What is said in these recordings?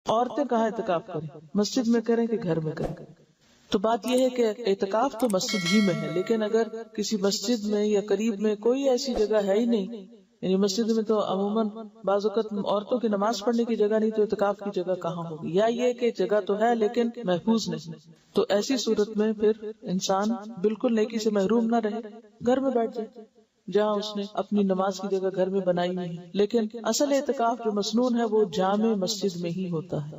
عورتیں کہاں اعتکاف کریں؟ مسجد میں کریں کہ گھر میں کریں؟ تو بات یہ ہے کہ اعتکاف تو مسجد ہی میں ہے، لیکن اگر کسی مسجد میں یا قریب میں کوئی ایسی جگہ ہے ہی نہیں، یعنی مسجد میں تو عموماً بعض اوقات عورتوں کی نماز پڑھنے کی جگہ نہیں، تو اعتکاف کی جگہ کہاں ہوگی؟ یا یہ کہ جگہ تو ہے لیکن محفوظ نہیں، تو ایسی صورت میں پھر انسان بالکل نیکی سے محروم نہ رہے، گھر میں بیٹھ جائے جہاں اس نے اپنی نماز کی جگہ گھر میں بنائی ہوئی ہے۔ لیکن اصل اعتکاف جو مسنون ہے وہ جامع مسجد میں ہی ہوتا ہے،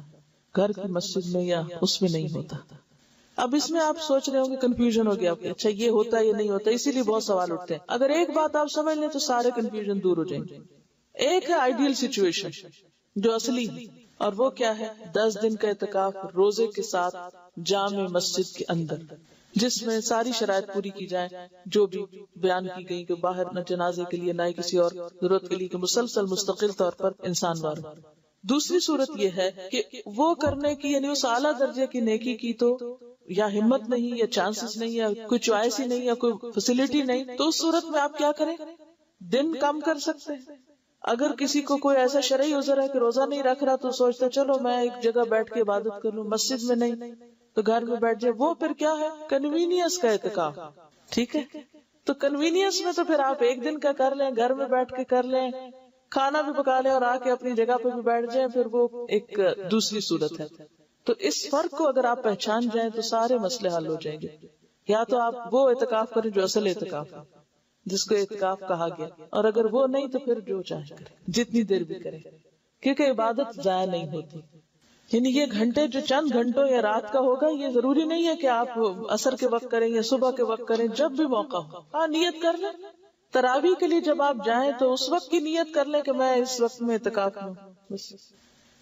گھر کی مسجد میں یا اس میں نہیں ہوتا۔ اب اس میں آپ سوچ رہے ہوں گے، کنفیوژن ہو گیا، اچھا یہ ہوتا ہے یا نہیں ہوتا، اسی لیے بہت سوال اٹھتے ہیں۔ اگر ایک بات آپ سمجھ لیں تو سارے کنفیوژن دور ہو جائیں گے۔ ایک ہے آئیڈیل سچویشن جو اصلی ہے، اور وہ کیا ہے؟ 10 دن کا اعتکاف روزے کے ساتھ جامع مسجد کے اندر، جس میں ساری شرائط پوری کی جائیں جو بھی بیان کی گئی، کہ باہر نہ جنازے کے لیے نہ کسی اور ضرورت کے لیے، کہ مسلسل مستقل طور پر انسان وار۔ دوسری صورت یہ ہے کہ وہ کرنے کی، یعنی اس اعلیٰ درجے کی نیکی کی تو یا ہمت نہیں، یا چانسز نہیں، یا کوئی چوائس ہی نہیں، یا کوئی فیسلٹی نہیں، تو اس صورت میں آپ کیا کریں؟ دن کم کر سکتے ہیں۔ اگر کسی کو کوئی ایسا شرعی عذر ہے کہ روزہ نہیں رکھ رہا، تو سوچتا چلو میں ایک جگہ بیٹھ کے عبادت کر لوں، مسجد میں نہیں تو گھر میں بیٹھ جائے، وہ پھر کیا ہے؟ کنوینئنس کا اعتکاف۔ ٹھیک ہے، تو کنوینئنس میں تو پھر آپ ایک دن کا کر لیں، گھر میں بیٹھ کے کر لیں، کھانا بھی پکا لیں اور آ کے اپنی جگہ پہ بھی بیٹھ جائیں، پھر وہ ایک دوسری صورت ہے۔ تو اس فرق کو اگر آپ پہچان جائیں تو سارے مسئلے حل ہو جائیں گے۔ یا تو آپ وہ اعتکاف کریں جو اصل اعتکاف ہے، جس کو اعتکاف کہا گیا، اور اگر وہ نہیں تو پھر جو چاہے کریں، جتنی دیر بھی کریں، کیونکہ عبادت ضائع نہیں ہوتی۔ یعنی یہ گھنٹے جو چند گھنٹوں یا رات کا ہوگا، یہ ضروری نہیں ہے کہ آپ عصر کے وقت کریں یا صبح کے وقت کریں، جب بھی موقع ہو۔ ہاں، نیت کر لیں، تراویح کے لیے جب آپ جائیں تو اس وقت کی نیت کر لیں کہ میں اس وقت میں اعتکاف میں ہوں۔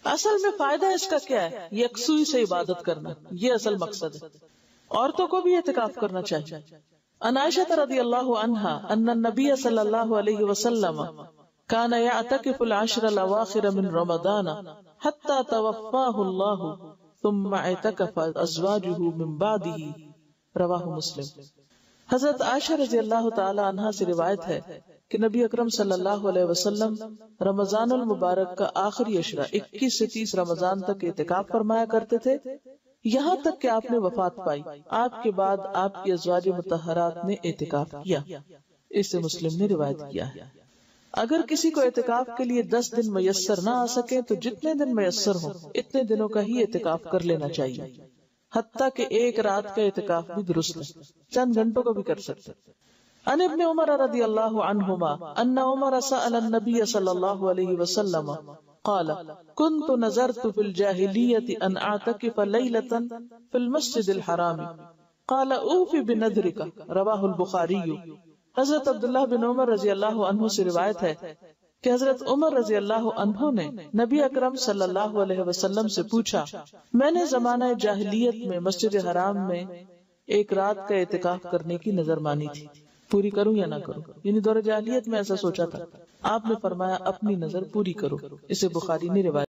اصل میں فائدہ اس کا کیا ہے؟ یکسوئی سے عبادت کرنا، یہ اصل مقصد ہے۔ عورتوں کو بھی اعتکاف کرنا چاہیے۔ عن عائشہ رضی اللہ عنہا ان النبی صلی اللہ علیہ وسلم كان يعتكف العشر الاواخر من رمضان حتى توفاه الله ثم اعتكف ازواجه من بعده، رواہ مسلم۔ حضرت عائشہ رضی اللہ تعالی عنہا سے روایت ہے کہ نبی اکرم صلی اللہ علیہ وسلم رمضان المبارک کا آخری عشرہ 21 سے 30 رمضان تک اعتکاف فرمایا کرتے تھے، یہاں تک کہ آپ نے وفات پائی۔ آپ کے بعد آپ کی ازواج مطہرات نے اعتکاف کیا۔ اسے مسلم نے روایت کیا ہے۔ اگر کسی کو اعتکاف کے لیے 10 دن میسر نہ آ سکے تو جتنے دن میسر ہوں اتنے دنوں کا ہی اعتکاف کر لینا چاہیے، حتیٰ کہ ایک رات کا اعتکاف بھی درست ہے، چند گھنٹوں کا بھی کر سکتے۔ عن ابن عمر رضی اللہ عنہما ان عمر سأل النبی صلی اللہ علیہ وسلم قال كنت نذرت في الجاهلية ان اعتكف ليلة في المسجد الحرام قال اوف بنذرك، رواہ البخاری۔ حضرت عبداللہ بن عمر رضی اللہ عنہ سے روایت ہے کہ حضرت عمر رضی اللہ عنہ نے نبی اکرم صلی اللہ علیہ وسلم سے پوچھا، میں نے زمانہ جاہلیت میں مسجد حرام میں ایک رات کا اعتکاف کرنے کی نظر مانی تھی، پوری کروں یا نہ کروں؟ یعنی دور جاہلیت میں ایسا سوچا تھا۔ آپ نے فرمایا اپنی نظر پوری کرو، اسے بخاری نے روایت